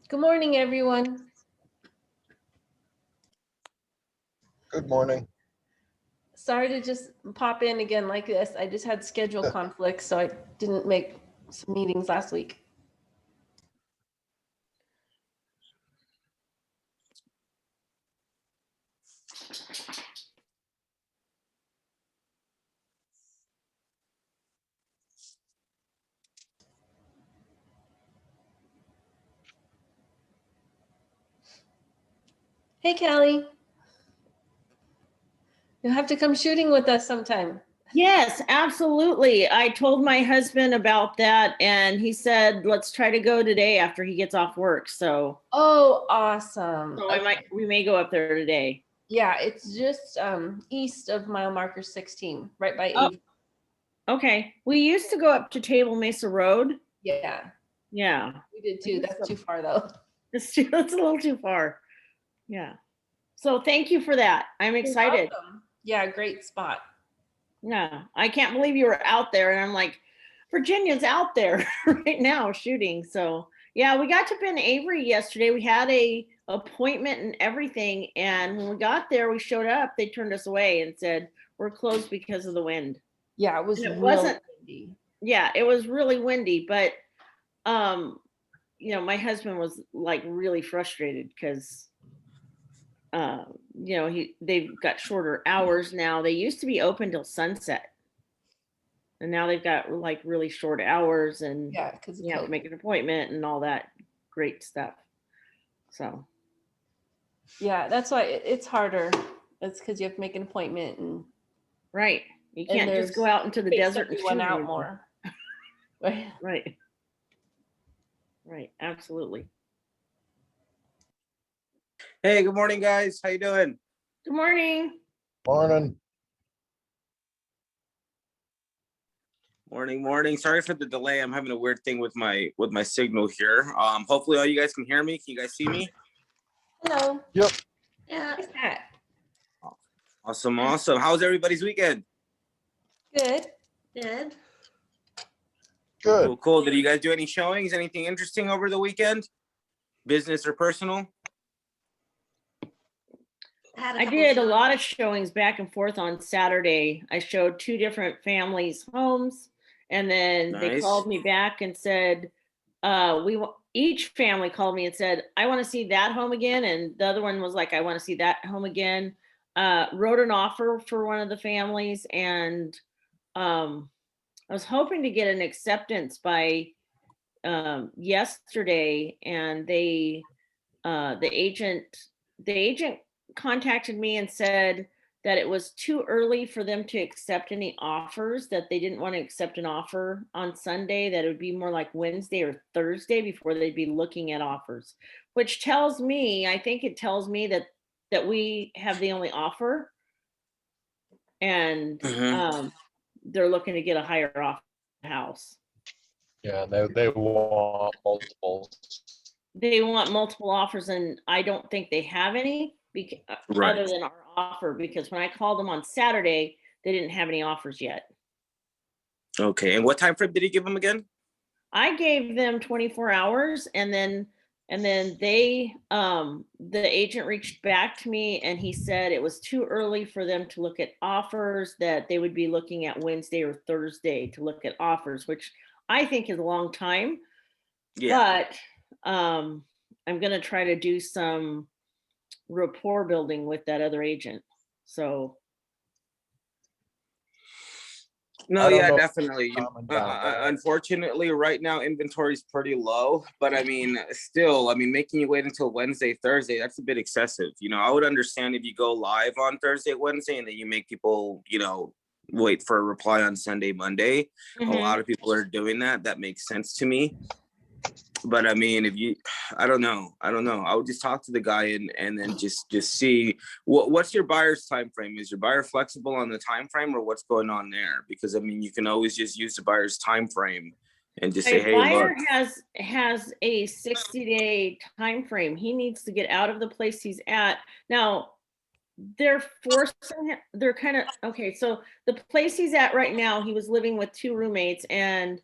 Good morning, everyone. Good morning. Sorry to just pop in again like this. I just had schedule conflicts, so I didn't make some meetings last week. Hey, Callie. You'll have to come shooting with us sometime. Yes, absolutely. I told my husband about that and he said, let's try to go today after he gets off work. So, Oh, awesome. we may go up there today. Yeah, it's just east of mile marker 16, right by Oh. Avery. Okay. We used to go up to Table Mesa Road. Yeah, Yeah. we did too. That's too far though. It's a little too far. Yeah. So thank you for that. I'm excited. Welcome. Yeah, great spot. Yeah. I can't believe you were out there. And I'm like, Virginia's out there right now shooting. So yeah, we got to Ben Avery yesterday. We had a appointment and everything. And when we got there, we showed up, they turned us away and said, we're closed because of the wind. Yeah, it was And it really wasn't windy. Yeah, it was really windy, but my husband was like really frustrated because they've got shorter hours now. They used to be open till sunset. And now they've got like really short hours and Yeah, because you have to make an appointment and all that great stuff. So yeah, that's why it's harder. It's because you have to make an appointment and right. You can't just go out into the desert and one shoot out anymore. more. Right. Right. Absolutely. Hey, good morning, guys. How you doing? Good morning. Morning. Morning. Sorry for the delay. I'm having a weird thing with my signal here. Hopefully all you guys can hear me. Can you guys see me? Hello. Yep. Yeah. Awesome. How's everybody's weekend? Good. Good. Cool. Did you guys do any showings? Anything interesting over the weekend? Business or personal? I did a lot of showings back and forth on Saturday. I showed 2 different families' homes, and then they Nice. called me back and said, each family called me and said, I want to see that home again. And the other one was like, I want to see that home again. Wrote an offer for one of the families, and I was hoping to get an acceptance by yesterday, and the agent contacted me and said that it was too early for them to accept any offers, that they didn't want to accept an offer on Sunday, that it would be more like Wednesday or Thursday before they'd be looking at offers, which tells me, I think it tells me that we have the only offer, and they're looking to get a higher offer house. Yeah, they want multiples. They want multiple offers, and I don't think they have any Right. other than our offer, because when I called them on Saturday, they didn't have any offers yet. Okay. And what time frame did he give them again? I gave them 24 hours, and then they the agent reached back to me and he said it was too early for them to look at offers, that they would be looking at Wednesday or Thursday to look at offers, which I think is a long time. Yeah. But I'm going to try to do some rapport building with that other agent. So No, don't yeah, know. definitely. Unfortunately, right now inventory is pretty low, but I mean, still, making you wait until Wednesday, Thursday, that's a bit excessive. I would understand if you go live on Thursday, Wednesday, and then you make people, wait for a reply on Sunday, Monday. A lot of people are doing that. That makes sense to me. But I don't know. I would just talk to the guy and then just see what's your buyer's time frame. Is your buyer flexible on the time frame, or what's going on there? Because you can always just use the buyer's time frame and just say, hey, buyer look. has a 60-day time frame. He needs to get out of the place he's at. Now, they're forcing him, they're kind of okay. So the place he's at right now, he was living with 2 roommates, and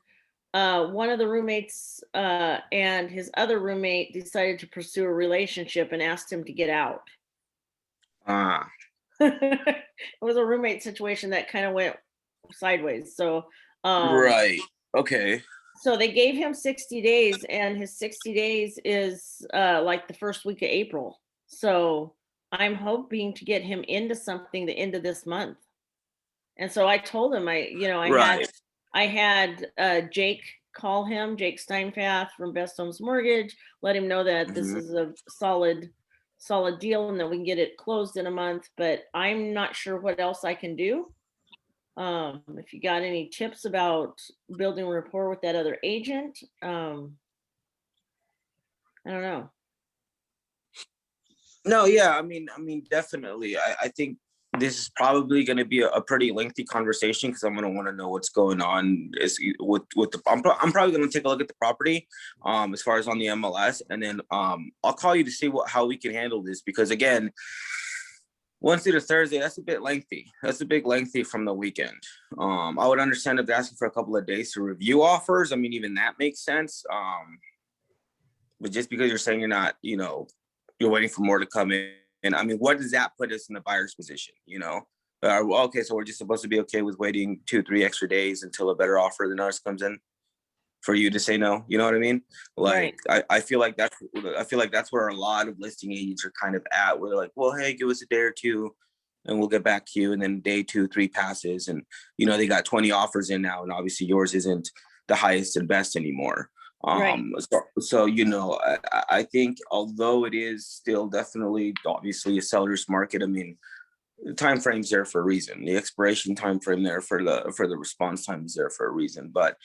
one of the roommates and his other roommate decided to pursue a relationship and asked him to get out. Ah, It was a roommate situation that kind of went sideways. So, right. Okay. so they gave him 60 days, and his 60 days is like the first week of April. So I'm hoping to get him into something the end of this month. And so I told him Right. I had Jake call him, Jake Steinfath from Best Homes Mortgage, let him know that this Mhm. is a solid deal and that we can get it closed in a month, but I'm not sure what else I can do. If you got any tips about building rapport with that other agent, I don't know. No, yeah, I mean, definitely. I think this is probably going to be a pretty lengthy conversation because I'm going to want to know what's going on with the. I'm probably going to take a look at the property, as far as on the MLS, and then I'll call you to see how we can handle this because again, Wednesday to Thursday, that's a bit lengthy. That's a big lengthy from the weekend. I would understand if they're asking for a couple of days to review offers. I mean, even that makes sense. But just because you're saying you're not, you're waiting for more to come in. And I mean, what does that put us in the buyer's position? Okay, so we're just supposed to be okay with waiting 2-3 extra days until a better offer than ours comes in for you to say no. You know what I mean? Like, Right. I feel like that's where a lot of listing agents are kind of at, where they're like, well, hey, give us a day or two and we'll get back to you. And then day 2-3 passes and, they got 20 offers in now. And obviously yours isn't the highest and best anymore. Right. So I think although it is still definitely obviously a seller's market, I mean, the time frame's there for a reason. The expiration time frame there for the response time is there for a reason. But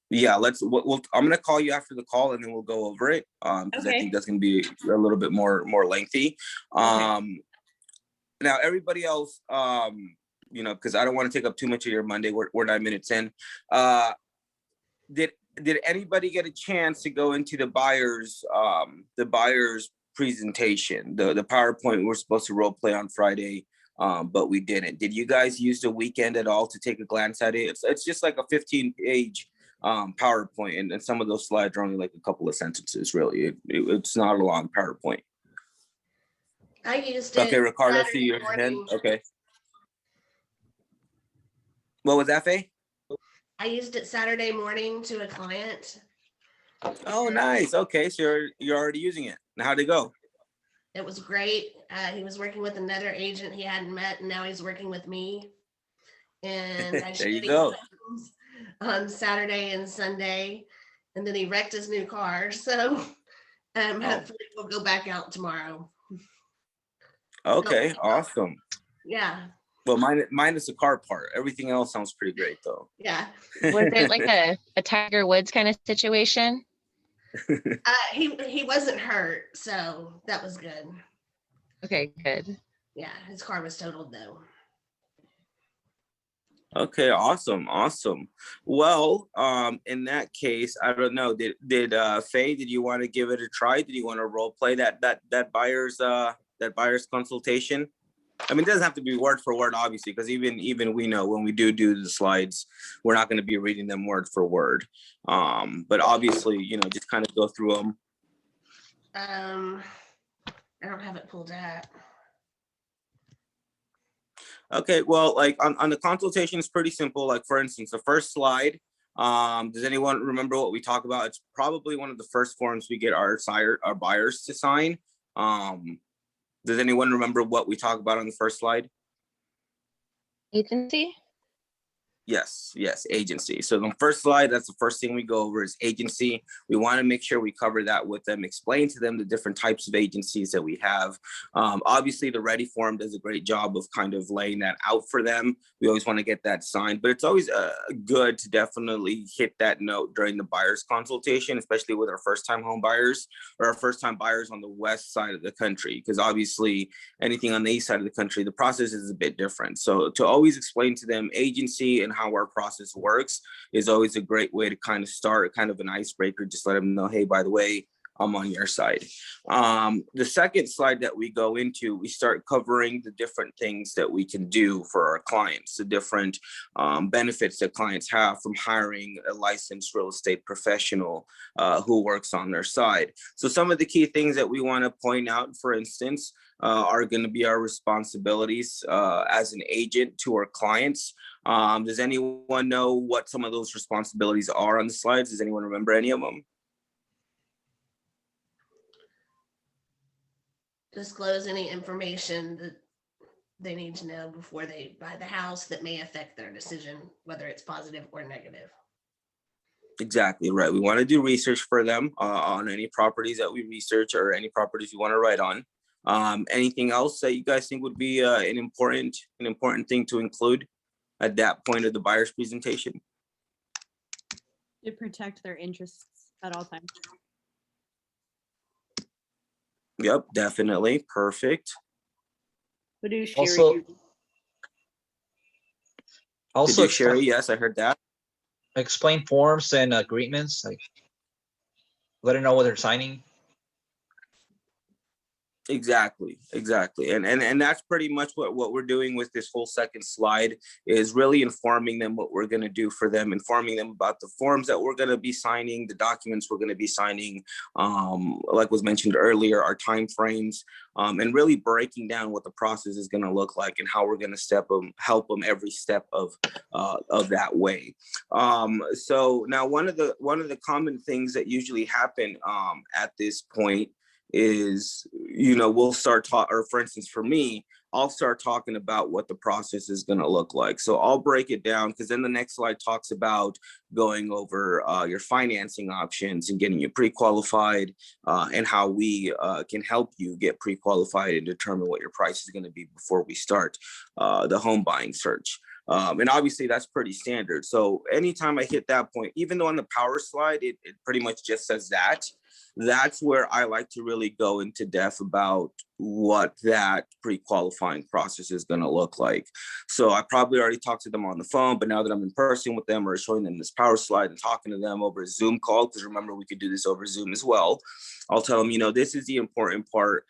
yeah, I'm gonna call you after the call and then we'll go over it because I Okay. think that's gonna be a little bit more lengthy. Now everybody else, because I don't want to take up too much of your Monday. We're 9 minutes in. Did anybody get a chance to go into the buyer's presentation, the PowerPoint we're supposed to role play on Friday, but we didn't? Did you guys use the weekend at all to take a glance at it? It's just like a 15-page PowerPoint, and some of those slides are only like a couple of sentences. Really, it's not a long PowerPoint. I used it. Okay, Ricardo, see Saturday your hand. morning. Okay. What was that, Faye? I used it Saturday morning to a client. Oh, nice. Okay, so you're already using it. How'd it go? It was great. He was working with another agent he hadn't met, and now he's working with me. And I There you showed go. him on Saturday and Sunday, and then he wrecked his new car. So hopefully we'll go back out tomorrow. Okay, awesome. Yeah. Well, minus the car part. Everything else sounds pretty great, though. Yeah. Was it like a Tiger Woods kind of situation? He wasn't hurt, so that was good. Okay, good. Yeah, his car was totaled though. Okay, awesome. Well, in that case, I don't know. Did Faye? Did you want to give it a try? Did you want to role play that buyer's consultation? I mean, it doesn't have to be word for word, obviously, because even we know when we do the slides, we're not going to be reading them word for word. But obviously, just kind of go through them. I don't have it pulled up. Okay, well, like on the consultation, it's pretty simple. Like, for instance, the first slide, does anyone remember what we talk about? It's probably one of the first forms we get our buyers to sign. Does anyone remember what we talk about on the first slide? Agency? Yes, agency. So the first slide, that's the first thing we go over is agency. We want to make sure we cover that with them, explain to them the different types of agencies that we have. Obviously, the Ready form does a great job of kind of laying that out for them. We always want to get that signed, but it's always good to definitely hit that note during the buyer's consultation, especially with our first-time home buyers or our first-time buyers on the west side of the country, because obviously anything on the east side of the country, the process is a bit different. So to always explain to them agency and how our process works is always a great way to kind of start kind of an icebreaker. Just let them know, hey, by the way, on your side. The second slide that we go into, we start covering the different things that we can do for our clients, the different benefits that clients have from hiring a licensed real estate professional who works on their side. So some of the key things that we want to point out, for instance, are going to be our responsibilities as an agent to our clients. Does anyone know what some of those responsibilities are on the slides? Does anyone remember any of them? Disclose any information that they need to know before they buy the house that may affect their decision, whether it's positive or negative. Exactly right. We want to do research for them on any properties that we research or any properties you want to write on. Anything else that you guys think would be an important thing to include at that point of the buyer's presentation? To protect their interests at all times. Yep, definitely. Perfect. Fiduciary. Also, Fiduciary, yes, I heard that. explain forms and agreements, like let her know what they're signing. Exactly. And that's pretty much what we're doing with this whole second slide, is really informing them what we're going to do for them, informing them about the forms that we're going to be signing, the documents we're going to be signing, like was mentioned earlier, our time frames, and really breaking down what the process is going to look like and how we're going to help them every step of that way. So now one of the common things that usually happen at this point is, we'll start or for instance, for me, I'll start talking about what the process is going to look like. So I'll break it down, because then the next slide talks about going over your financing options and getting you pre-qualified, and how we can help you get pre-qualified and determine what your price is going to be before we start the home buying search. And obviously that's pretty standard. So anytime I hit that point, even though on the power slide, it pretty much just says that, that's where I like to really go into depth about what that pre-qualifying process is going to look like. So I probably already talked to them on the phone, but now that I'm in person with them or showing them this power slide and talking to them over a Zoom call, because remember, we could do this over Zoom as well, I'll tell them, this is the important part.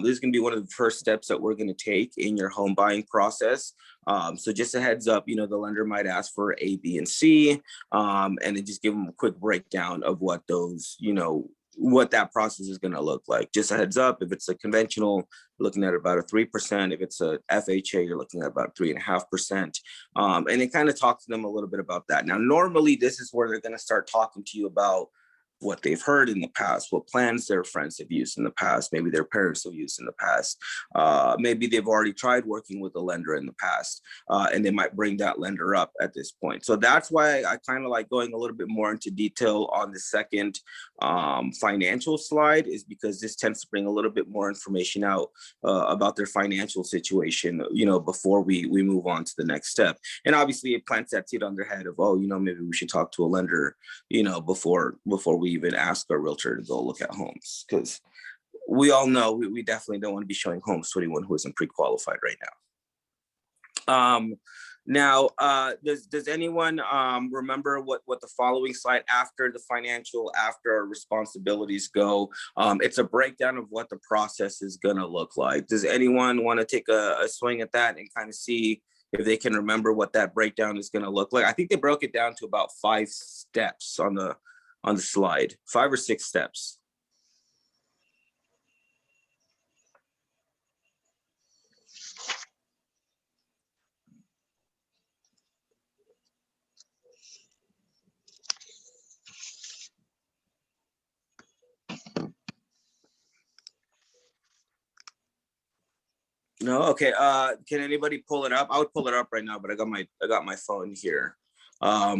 This is going to be one of the first steps that we're going to take in your home buying process. So just a heads up, the lender might ask for A, B, and C, and then just give them a quick breakdown of what those, what that process is going to look like. Just a heads up, if it's a conventional, you're looking at about a 3%. If it's a FHA, you're looking at about 3.5%. And it kind of talks to them a little bit about that. Now, normally this is where they're going to start talking to you about what they've heard in the past, what plans their friends have used in the past, maybe their parents have used in the past, maybe they've already tried working with a lender in the past, and they might bring that lender up at this point. So that's why I kind of like going a little bit more into detail on the second financial slide, is because this tends to bring a little bit more information out about their financial situation, before we move on to the next step. And obviously it plants that seed on their head of, maybe we should talk to a lender, before we even ask our realtor to go look at homes, because we all know we definitely don't want to be showing homes to anyone who isn't pre-qualified right now. Does anyone remember what the following slide after the financial, after our responsibilities go? It's a breakdown of what the process is going to look like. Does anyone want to take a swing at that and kind of see if they can remember what that breakdown is going to look like? I think they broke it down to about 5 steps on the slide, 5 or 6 steps. No, okay. Can anybody pull it up? I would pull it up right now, but I got my phone here. Let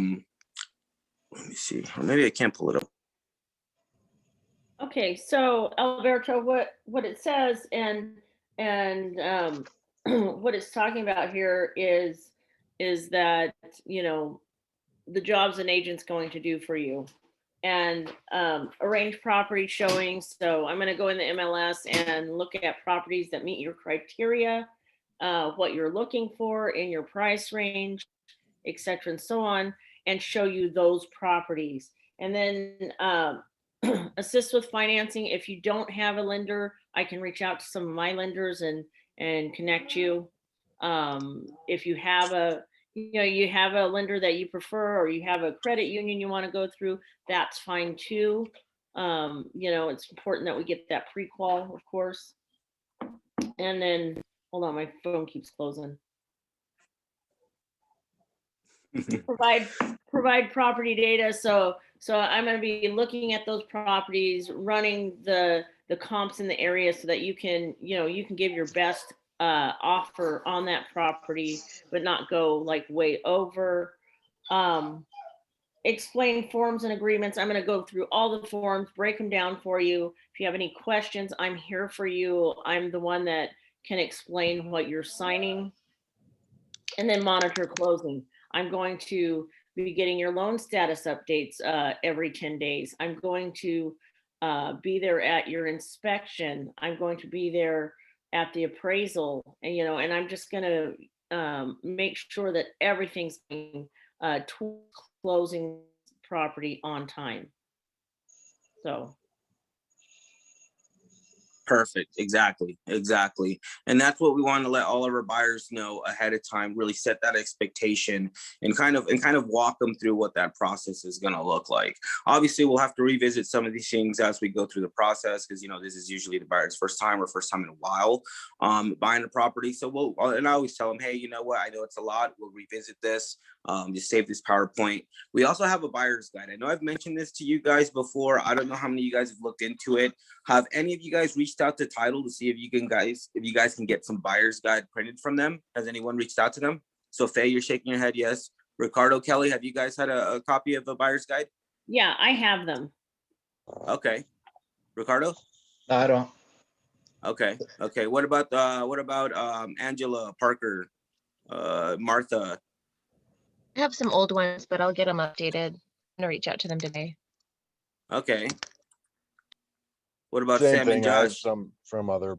me see. Or maybe I can't pull it up. Okay, so Alberto, what it says and what it's talking about here is that the jobs an agent's going to do for you, and arrange property showings. So I'm going to go in the MLS and look at properties that meet your criteria, what you're looking for in your price range, etc., and so on, and show you those properties. And then assist with financing. If you don't have a lender, I can reach out to some of my lenders and connect you. If you have you have a lender that you prefer, or you have a credit union you want to go through, that's fine too. It's important that we get that pre-qual, of course. And then, hold on, my phone keeps closing. Provide property data. So I'm going to be looking at those properties, running the comps in the area so that you can give your best offer on that property, but not go like way over. Explain forms and agreements. I'm going to go through all the forms, break them down for you. If you have any questions, I'm here for you. I'm the one that can explain what you're signing. And then monitor closing. I'm going to be getting your loan status updates every 10 days. I'm going to be there at your inspection. I'm going to be there at the appraisal, and I'm just going to make sure that everything's towards closing property on time. So. Perfect. Exactly. And that's what we want to let all of our buyers know ahead of time, really set that expectation and kind of walk them through what that process is going to look like. Obviously, we'll have to revisit some of these things as we go through the process, because, this is usually the buyer's first time in a while buying a property. So and I always tell them, hey, you know what? I know it's a lot. We'll revisit this. Just save this PowerPoint. We also have a buyer's guide. I know I've mentioned this to you guys before. I don't know how many of you guys have looked into it. Have any of you guys reached out to Title to see if you guys can get some buyer's guide printed from them? Has anyone reached out to them? So Faye, you're shaking your head, yes. Ricardo, Kelly, have you guys had a copy of a buyer's guide? Yeah, I have them. Okay. Ricardo? No, I don't. Okay. What about Angela, Parker, Martha? I have some old ones, but I'll get them updated. I'm gonna reach out to them today. Okay. What about Same Sam and thing, I have Josh? some from other,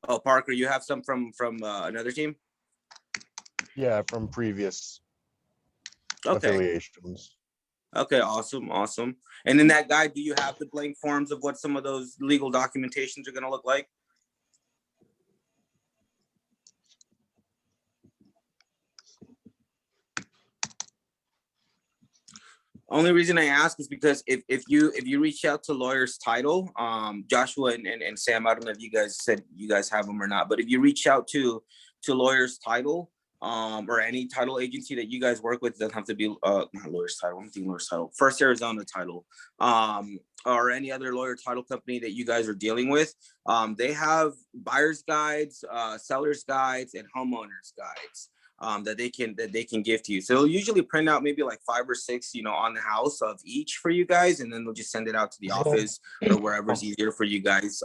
Oh, Parker, you have some from another team? yeah, from previous Okay. affiliations. Okay, awesome. And in that guide, do you have the blank forms of what some of those legal documentations are going to look like? Only reason I ask is because if you reach out to Lawyers Title, Joshua and Sam, I don't know if you guys said you guys have them or not, but if you reach out to Lawyers Title, or any title agency that you guys work with, it doesn't have to be not Lawyers Title, I'm thinking Lawyers Title, First Arizona Title, or any other lawyer title company that you guys are dealing with, they have buyer's guides, seller's guides, and homeowners guides. That they can give to you. So they'll usually print out maybe like 5 or 6, on the house of each for you guys, and then they'll just send it out to the office or wherever's easier for you guys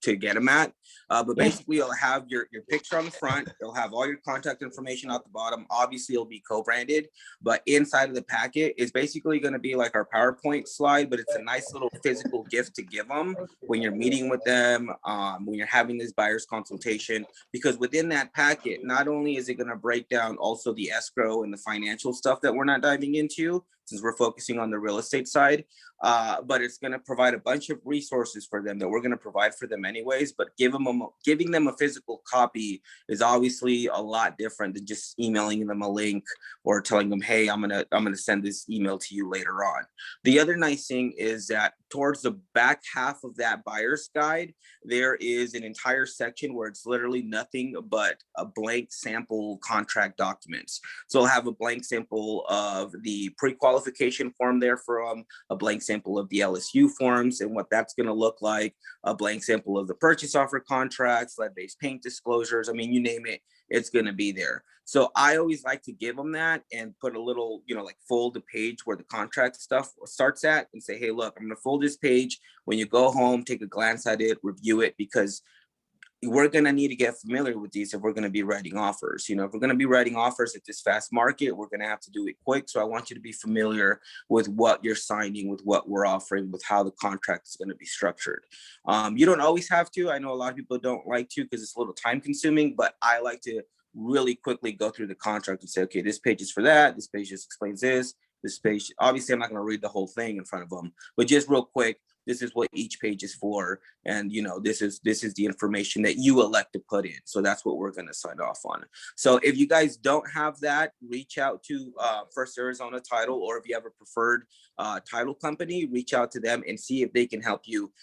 to get them at. But basically, you'll have your picture on the front. You'll have all your contact information at the bottom. Obviously, it'll be co-branded, but inside of the packet is basically going to be like our PowerPoint slide, but it's a nice little physical gift to give them when you're meeting with them, when you're having this buyer's consultation, because within that packet, not only is it going to break down also the escrow and the financial stuff that we're not diving into, since we're focusing on the real estate side, but it's going to provide a bunch of resources for them that we're going to provide for them anyways. But giving them a physical copy is obviously a lot different than just emailing them a link or telling them, hey, I'm gonna send this email to you later on. The other nice thing is that towards the back half of that buyer's guide, there is an entire section where it's literally nothing but a blank sample contract documents. So I'll have a blank sample of the pre-qualification form there from a blank sample of the LSU forms and what that's going to look like, a blank sample of the purchase offer contracts, lead-based paint disclosures. I mean, you name it, it's going to be there. So I always like to give them that and put a little, like fold the page where the contract stuff starts at and say, hey, look, I'm going to fold this page. When you go home, take a glance at it, review it, because we're going to need to get familiar with these if we're going to be writing offers. If we're going to be writing offers at this fast market, we're going to have to do it quick. So I want you to be familiar with what you're signing, with what we're offering, with how the contract is going to be structured. You don't always have to. I know a lot of people don't like to because it's a little time consuming, but I like to really quickly go through the contract and say, okay, this page is for that. This page just explains this. this page. Obviously, I'm not going to read the whole thing in front of them, but just real quick, this is what each page is for. And, you know, this is the information that you elect to put in. So that's what we're going to sign off on. So if you guys don't have that, reach out to First Arizona Title, or if you have a preferred title company, reach out to them and see if they can help you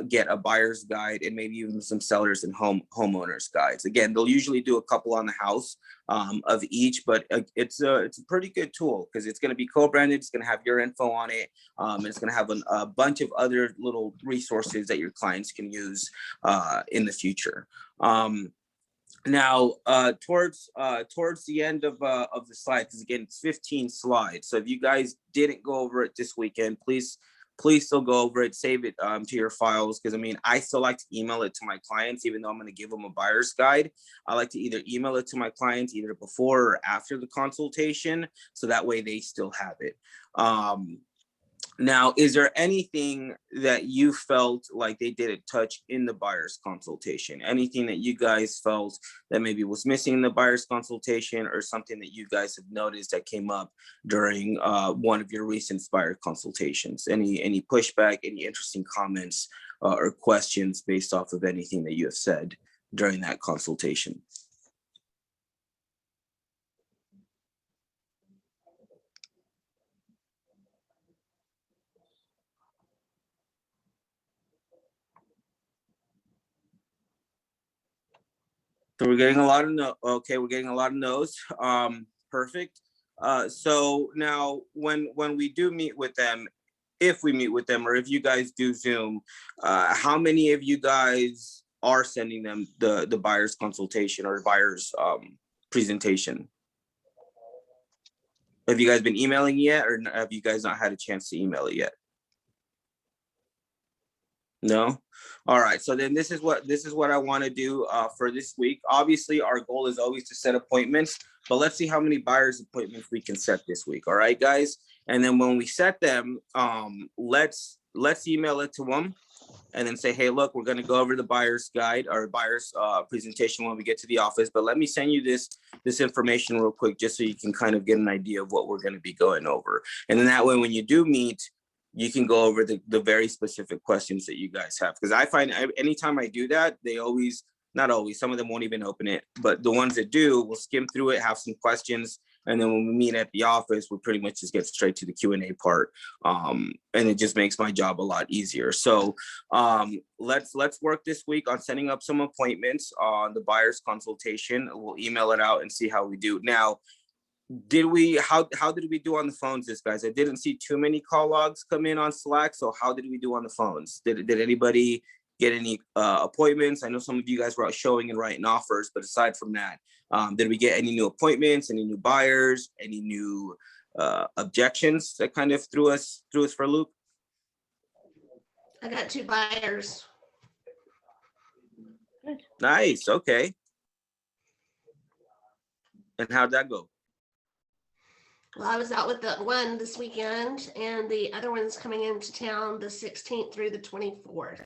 get a buyer's guide and maybe even some sellers and homeowners guides. Again, they'll usually do a couple on the house of each, but it's a pretty good tool because it's going to be co-branded. It's going to have your info on it. And it's going to have a bunch of other little resources that your clients can use in the future. Now, towards the end of the slide, because again, it's 15 slides. So if you guys didn't go over it this weekend, please still go over it, save it to your files. Because I mean, I still like to email it to my clients, even though I'm going to give them a buyer's guide. I like to either email it to my clients either before or after the consultation, so that way they still have it. Now, is there anything that you felt like they didn't touch in the buyer's consultation? Anything that you guys felt that maybe was missing in the buyer's consultation, or something that you guys have noticed that came up during one of your recent buyer consultations? Any pushback, any interesting comments or questions based off of anything that you have said during that consultation? So we're getting a lot of we're getting a lot of no's. Perfect. So now when we do meet with them, if we meet with them, or if you guys do Zoom, how many of you guys are sending them the buyer's consultation or buyer's presentation? Have you guys been emailing yet, or have you guys not had a chance to email it yet? No? All right. So then this is what I want to do for this week. Obviously, our goal is always to set appointments, but let's see how many buyers appointments we can set this week. All right, guys. And then when we set them, let's email it to them and then say, hey, look, we're going to go over the buyer's guide or buyer's presentation when we get to the office. But let me send you this information real quick, just so you can kind of get an idea of what we're going to be going over. And then that way, when you do meet, you can go over the very specific questions that you guys have. Because I find anytime I do that, they always, not always, some of them won't even open it, but the ones that do will skim through it, have some questions. And then when we meet at the office, we pretty much just get straight to the Q&A part. And it just makes my job a lot easier. So let's work this week on setting up some appointments on the buyer's consultation. We'll email it out and see how we do. Now, how did we do on the phones, guys? I didn't see too many call logs come in on Slack. So how did we do on the phones? Did anybody get any appointments? I know some of you guys were out showing and writing offers, but aside from that, did we get any new appointments, any new buyers, any new objections that kind of threw us for a loop? I got 2 buyers. Nice. Okay. And how'd that go? Well, I was out with the one this weekend, and the other one's coming into town the 16th through the 24th.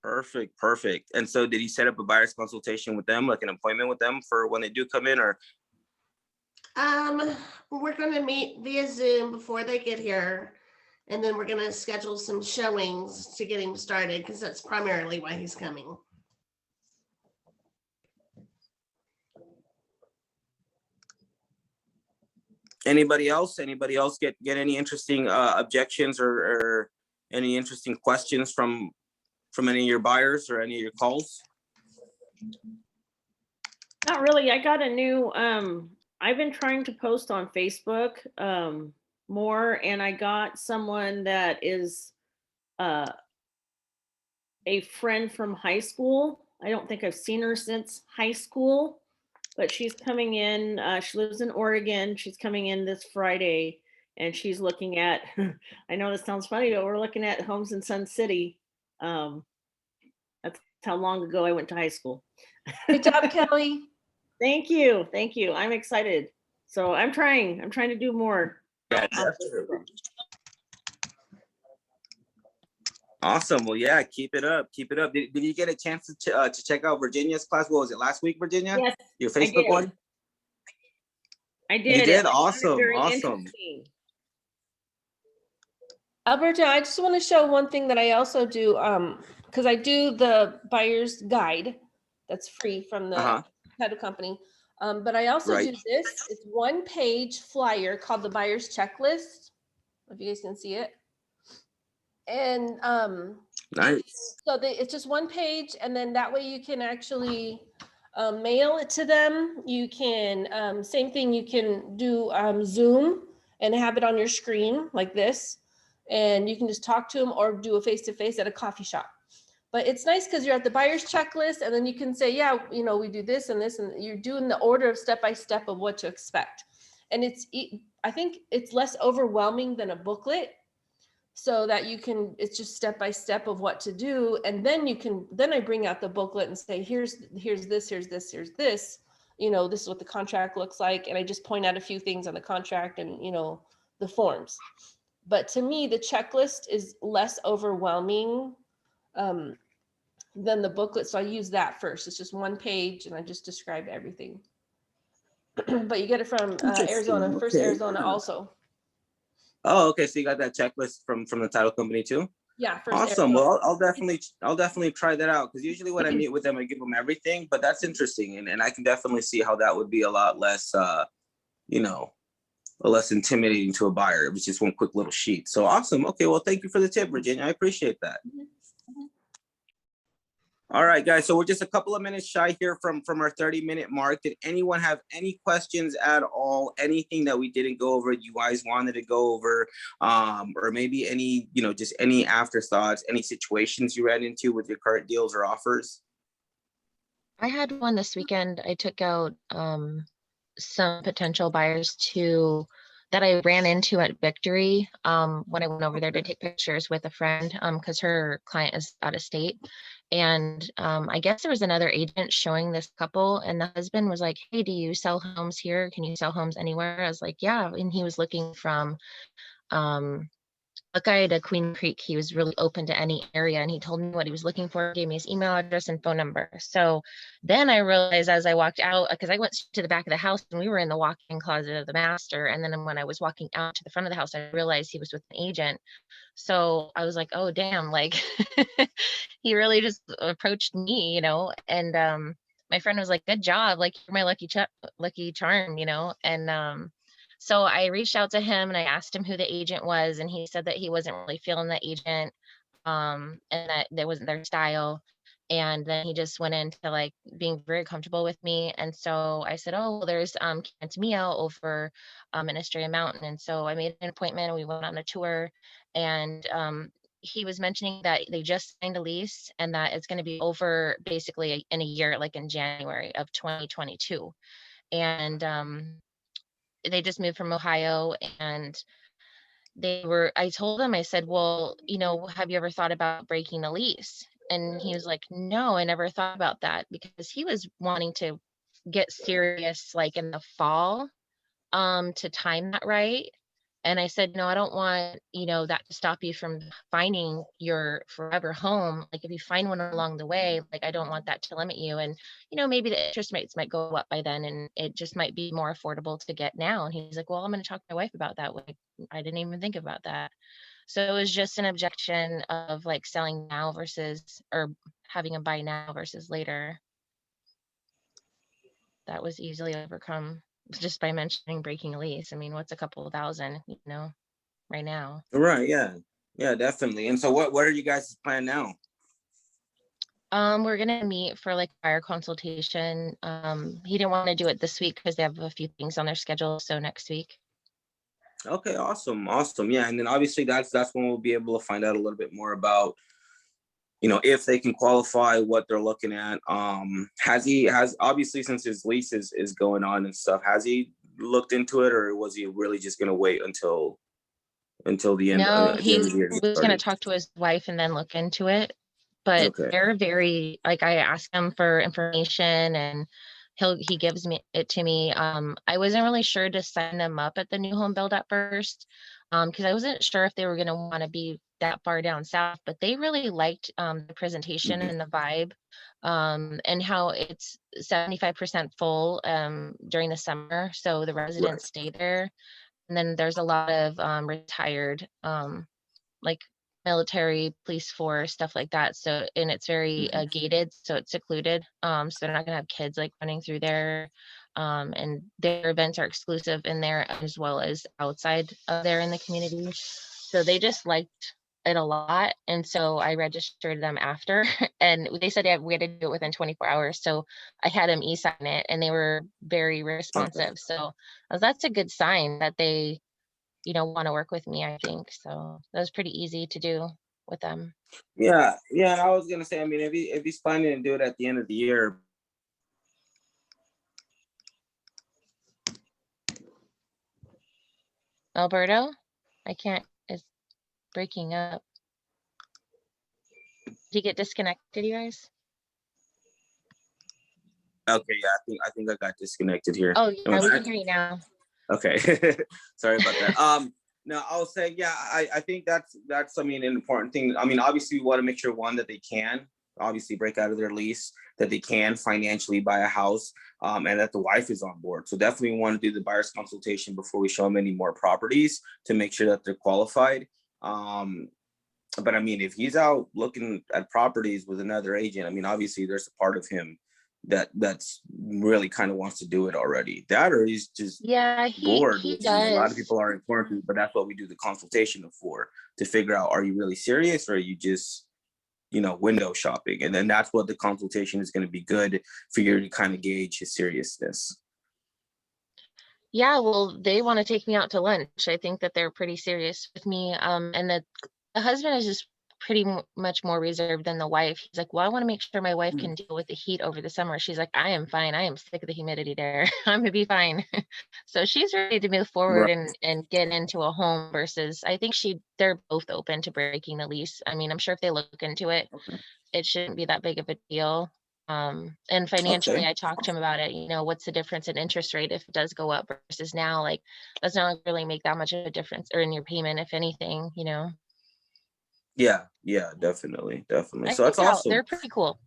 Perfect. And so did he set up a buyer's consultation with them, like an appointment with them for when they do come in, or? We're going to meet via Zoom before they get here, and then we're going to schedule some showings to get him started, because that's primarily why he's coming. Anybody else get any interesting objections or any interesting questions from any of your buyers or any of your calls? Not really. I got a new, I've been trying to post on Facebook more, and I got someone that is a friend from high school. I don't think I've seen her since high school, but she's coming in. She lives in Oregon. She's coming in this Friday, and she's looking at, I know this sounds funny, but we're looking at homes in Sun City. That's how long ago I went to high school. Good job, Kelly. Thank you. I'm excited. So I'm trying to do more. Awesome. Well, yeah, keep it up. Did you get a chance to check out Virginia's class? What was it, last week, Virginia? Yes, your Facebook one? I did. did? It sounded Awesome, very awesome. interesting. Alberta, I just want to show one thing that I also do, because I do the buyer's guide that's free from the Uh-huh. title company. But I also do Right. this. It's 1-page flyer called the buyer's checklist. If you guys can see it. And Nice. so it's just 1 page, and then that way you can actually mail it to them. You can, same thing, you can do Zoom and have it on your screen like this. And you can just talk to them or do a face-to-face at a coffee shop. But it's nice because you're at the buyer's checklist, and then you can say, yeah, you know, we do this and this, and you're doing the order of step-by-step of what to expect. And I think it's less overwhelming than a booklet, so that you can, it's just step-by-step of what to do. And then then I bring out the booklet and say, here's this, here's this, here's this, you know, this is what the contract looks like. And I just point out a few things on the contract and, you know, the forms. But to me, the checklist is less overwhelming than the booklet. So I use that first. It's just 1 page and I just describe everything. But you get it from Arizona, First Okay. Arizona also. Oh, okay. So you got that checklist from the title company too? Yeah, First Awesome. Arizona. Well, I'll definitely try that out, because usually when I meet with them, I give them everything, but that's interesting. And I can definitely see how that would be a lot less, you know, less intimidating to a buyer. It was just one quick little sheet. So awesome. Okay. Well, thank you for the tip, Virginia. I appreciate that. All right, guys. So we're just a couple of minutes shy here from our 30-minute mark. Did anyone have any questions at all? Anything that we didn't go over, you guys wanted to go over, or maybe any, you know, just any afterthoughts, any situations you ran into with your current deals or offers? I had one this weekend. I took out some potential buyers that I ran into at Victory when I went over there to take pictures with a friend because her client is out of state. And I guess there was another agent showing this couple, and the husband was like, hey, do you sell homes here? Can you sell homes anywhere? I was like, yeah. And he was looking from Buckeye to Queen Creek. He was really open to any area, and he told me what he was looking for, gave me his email address and phone number. So then I realized as I walked out, because I went to the back of the house and we were in the walk-in closet of the master. And then when I was walking out to the front of the house, I realized he was with an agent. So I was like, oh, damn, like he really just approached me, you know, and my friend was like, good job. Like, you're my lucky charm, you know? And so I reached out to him and I asked him who the agent was, and he said that he wasn't really feeling the agent, and that there wasn't their style. And then he just went into like being very comfortable with me. And so I said, oh, well, there's Cantamia over in Estrella Mountain. And so I made an appointment and we went on a tour. And he was mentioning that they just signed a lease and that it's going to be over basically in a year, like in January of 2022. And they just moved from Ohio, and I told him, I said, well, you know, have you ever thought about breaking the lease? And he was like, no, I never thought about that, because he was wanting to get serious like in the fall to time that right. And I said, no, I don't want, you know, that to stop you from finding your forever home. Like if you find one along the way, like I don't want that to limit you. And, you know, maybe the interest rates might go up by then and it just might be more affordable to get now. And he's like, well, I'm going to talk to my wife about that. Like, I didn't even think about that. So it was just an objection of like selling now versus, or having a buy now versus later. That was easily overcome just by mentioning breaking a lease. I mean, what's a couple of thousand, you know, right now? Right. Yeah. Yeah, definitely. And so what are you guys' plan now? We're gonna meet for like buyer consultation. He didn't want to do it this week because they have a few things on their schedule. So next week. Okay, awesome. Awesome. Yeah. And then obviously that's when we'll be able to find out a little bit more about, you know, if they can qualify, what they're looking at. Has obviously, since his lease is going on and stuff, has he looked into it, or was he really just going to wait until the end? No, At the he end of the year was going to talk to his wife and then look into it. But Okay. they're very, like, I asked him for information and he gives it to me. I wasn't really sure to sign them up at the new home build at first, because I wasn't sure if they were going to want to be that far down south, but they really liked the presentation Mhm. and the vibe, and how it's 75% full during the summer, so the residents stay there. And then there's a lot of retired like military, police force, stuff like that. So, and it's very gated, so it's secluded. So they're not gonna have kids like running through there. And their events are exclusive in there as well as outside of there in the community. So they just liked it a lot. And so I registered them after and they said we had to do it within 24 hours. So I had them e-sign it and they were very responsive. So that's a good sign that they want to work with me, I think. So that was pretty easy to do with them. Yeah, yeah. And I was gonna say, I mean, if he's planning to do it at the end of the year, Alberto, I can't, it's breaking up. Did you get disconnected, you guys? okay, yeah, I think I got disconnected here. Oh, Am yeah, I we can back? hear you now. Okay, sorry about that. No, I was saying, yeah, I think that's I mean an important thing. I mean, obviously, we want to make sure one that they can obviously break out of their lease, that they can financially buy a house, and that the wife is on board. So definitely want to do the buyer's consultation before we show them any more properties to make sure that they're qualified. But I mean, if he's out looking at properties with another agent, I mean, obviously there's a part of him that's really kind of wants to do it already. That or he's just Yeah, bored, he which is a lot of does. people are in quarantine, but that's what we do the consultation for, to figure out, are you really serious or are you just, window shopping? And then that's what the consultation is going to be good for you to kind of gauge his seriousness. Yeah, well, they want to take me out to lunch. I think that they're pretty serious with me. And the husband is just pretty much more reserved than the wife. He's like, well, I want to make sure my wife can deal with the heat over the summer. She's like, I am fine. I am sick of the humidity there. I'm gonna be fine. So she's ready to move forward Right. and get into a home versus I think they're both open to breaking the lease. I mean, I'm sure if they look into it, Okay. it shouldn't be that big of a deal. And financially, Okay. I talked to him about it, what's the difference in interest rate if it does go up versus now? Like, that's not really make that much of a difference or in your payment, if anything. Yeah, definitely. I So think that's awesome. they're pretty cool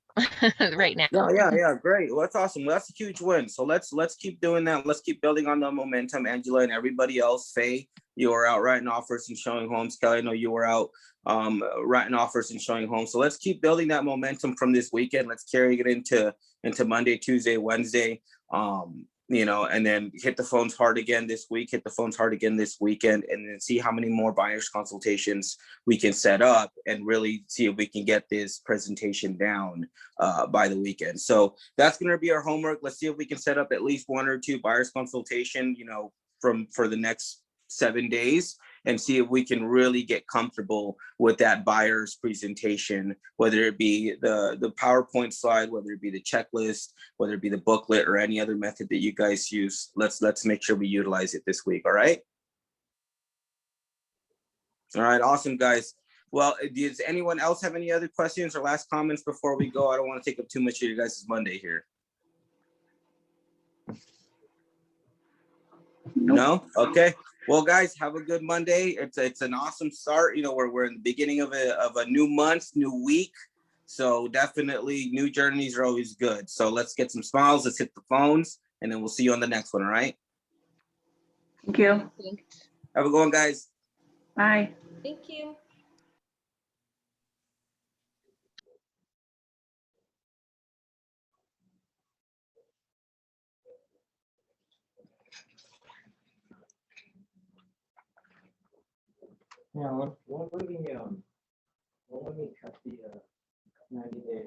right now. Yeah, great. Well, that's awesome. Well, that's a huge win. So let's keep doing that. Let's keep building on the momentum. Angela and everybody else. Faye, you were out writing offers and showing homes. Kelly, I know you were out writing offers and showing homes. So let's keep building that momentum from this weekend. Let's carry it into Monday, Tuesday, Wednesday. And then hit the phones hard again this week, hit the phones hard again this weekend, and then see how many more buyers consultations we can set up and really see if we can get this presentation down by the weekend. So that's going to be our homework. Let's see if we can set up at least 1 or 2 buyers consultation, for the next 7 days, and see if we can really get comfortable with that buyer's presentation, whether it be the PowerPoint slide, whether it be the checklist, whether it be the booklet or any other method that you guys use. Let's make sure we utilize it this week. All right. All right. Awesome, guys. Well, does anyone else have any other questions or last comments before we go? I don't want to take up too much of your guys' Monday here. No? Okay. Well, guys, have a good Monday. It's an awesome start. We're in the beginning of a new month, new week. So definitely new journeys are always good. So let's get some smiles. Let's hit the phones, and then we'll see you on the next one. All right. Thank you. Thanks. Have a good one, guys. Bye. Thank you. Yeah, when we cut the 90-day